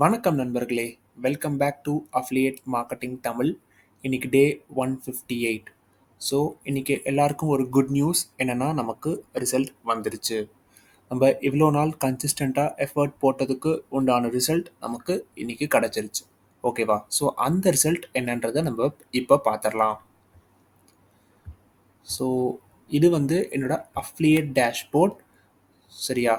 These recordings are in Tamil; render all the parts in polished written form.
வணக்கம் நண்பர்களே, welcome back to affiliate marketing Tamil. இன்னைக்கு டே 158. ஸோ இன்னைக்கு எல்லாருக்கும் ஒரு குட் நியூஸ் என்னன்னா நமக்கு ரிசல்ட் வந்துருச்சு. நம்ம இவ்வளோ நாள் கன்சிஸ்டண்ட்டாக எஃபர்ட் போட்டதுக்கு உண்டான ரிசல்ட் நமக்கு இன்னைக்கு கிடச்சிருச்சு. ஓகேவா? ஸோ அந்த ரிசல்ட் என்னன்றதை நம்ம இப்போ பார்த்துடலாம். ஸோ இது வந்து என்னோட அஃபிலியேட் டேஷ்போர்ட். சரியா?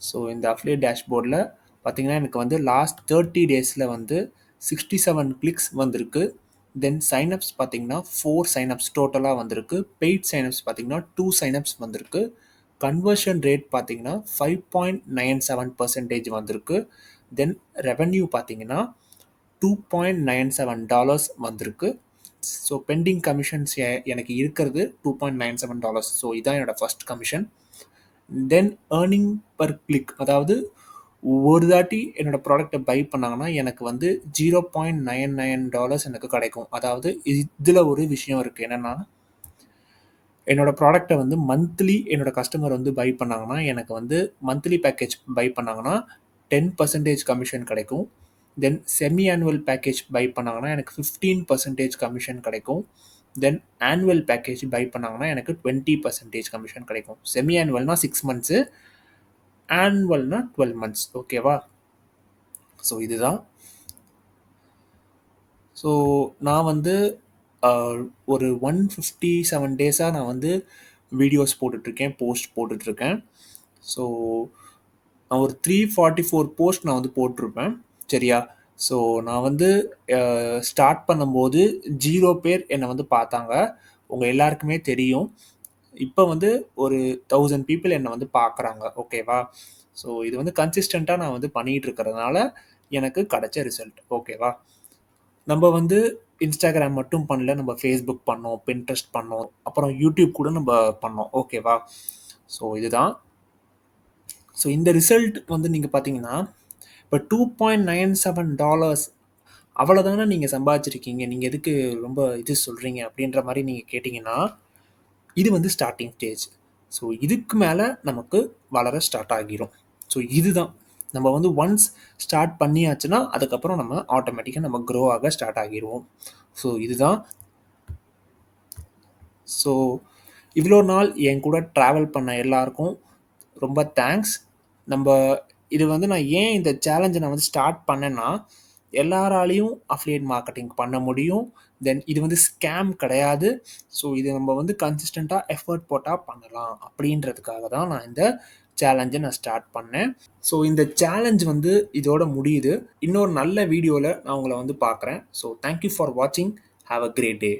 ஸோ இந்த அஃபிலியேட் டேஷ்போர்டில் பார்த்தீங்கன்னா எனக்கு வந்து லாஸ்ட் 30 டேஸில் வந்து 67 கிளிக்ஸ் வந்திருக்கு. தென் சைனப்ஸ் பார்த்தீங்கன்னா 4 சைனப்ஸ் டோட்டலாக வந்திருக்கு. பெய்ட் சைனப்ஸ் பார்த்தீங்கன்னா 2 சைனப்ஸ் வந்திருக்கு. கன்வர்ஷன் ரேட் பார்த்தீங்கன்னா 5.97% வந்திருக்கு. தென் ரெவன்யூ பார்த்தீங்கன்னா $2.97 வந்திருக்கு. ஸோ பெண்டிங் கமிஷன்ஸ் எனக்கு இருக்கிறது $2.97. ஸோ இதான் என்னோட ஃபர்ஸ்ட் கமிஷன். தென் ஏர்னிங் பர் கிளிக், அதாவது ஒரு தாட்டி என்னோட ப்ராடக்ட்டை பை பண்ணாங்கன்னா எனக்கு வந்து $0.99 எனக்கு கிடைக்கும். அதாவது இதில் ஒரு விஷயம் இருக்குது என்னென்னா, என்னோட ப்ராடக்ட்டை வந்து மந்த்லி என்னோட கஸ்டமர் வந்து பை பண்ணாங்கன்னா எனக்கு வந்து மந்த்லி பேக்கேஜ் பை பண்ணாங்கன்னா 10% கமிஷன் கிடைக்கும். தென் செமி ஆனுவல் பேக்கேஜ் பை பண்ணாங்கன்னா எனக்கு 15% கமிஷன் கிடைக்கும். தென் ஆனுவல் பேக்கேஜ் பை பண்ணாங்கன்னா எனக்கு 20% கமிஷன் கிடைக்கும். செமி ஆனுவல்னா 6 மந்த்ஸு, ஆனுவல்னா 12 மந்த்ஸ். ஓகேவா? ஸோ இதுதான். ஸோ நான் வந்து ஒரு 157 டேஸாக நான் வந்து வீடியோஸ் போட்டுட்ருக்கேன், போஸ்ட் போட்டுட்ருக்கேன். ஸோ நான் ஒரு 344 போஸ்ட் நான் வந்து போட்டிருப்பேன். சரியா? ஸோ நான் வந்து ஸ்டார்ட் பண்ணும்போது 0 பேர் என்னை வந்து பார்த்தாங்க. உங்கள் எல்லாருக்குமே தெரியும். இப்போ வந்து ஒரு 1000 பீப்புள் என்னை வந்து பார்க்குறாங்க. ஓகேவா? ஸோ இது வந்து கன்சிஸ்டண்ட்டாக நான் வந்து பண்ணிகிட்டு இருக்கிறதுனால எனக்கு கிடைச்ச ரிசல்ட். ஓகேவா? நம்ம வந்து இன்ஸ்டாகிராம் மட்டும் பண்ணல, நம்ம ஃபேஸ்புக் பண்ணோம், பின்ட்ரெஸ்ட் பண்ணோம், அப்புறம் யூடியூப் கூட நம்ம பண்ணோம். ஓகேவா? ஸோ இதுதான். ஸோ இந்த ரிசல்ட் வந்து நீங்கள் பார்த்தீங்கன்னா இப்போ $2.97 அவ்வளோதானே நீங்கள் சம்பாதிச்சிருக்கீங்க, நீங்கள் எதுக்கு ரொம்ப இது சொல்கிறீங்க அப்படின்ற மாதிரி நீங்கள் கேட்டிங்கன்னா, இது வந்து ஸ்டார்டிங் ஸ்டேஜ். ஸோ இதுக்கு மேலே நமக்கு வளர ஸ்டார்ட் ஆகிரும். ஸோ இதுதான் நம்ம வந்து ஒன்ஸ் ஸ்டார்ட் பண்ணியாச்சுன்னா அதுக்கப்புறம் நம்ம ஆட்டோமேட்டிக்காக நம்ம க்ரோ ஆக ஸ்டார்ட் ஆகிடுவோம். ஸோ இதுதான். ஸோ இவ்வளோ நாள் என் கூட ட்ராவல் பண்ண எல்லாருக்கும் ரொம்ப தேங்க்ஸ். நம்ம இது வந்து நான் ஏன் இந்த சேலஞ்சை நான் வந்து ஸ்டார்ட் பண்ணேன்னா, எல்லாராலையும் அஃபிலியேட் மார்க்கெட்டிங் பண்ண முடியும். தென் இது வந்து ஸ்கேம் கிடையாது. ஸோ இது நம்ம வந்து கன்சிஸ்டண்ட்டாக எஃபர்ட் போட்டால் பண்ணலாம் அப்படின்றதுக்காக தான் நான் இந்த சேலஞ்சை நான் ஸ்டார்ட் பண்ணேன். ஸோ இந்த சேலஞ்ச் வந்து இதோட முடியுது. இன்னொரு நல்ல வீடியோவில் நான் உங்களை வந்து பார்க்குறேன். ஸோ தேங்க்யூ ஃபார் வாட்சிங். Have a great day.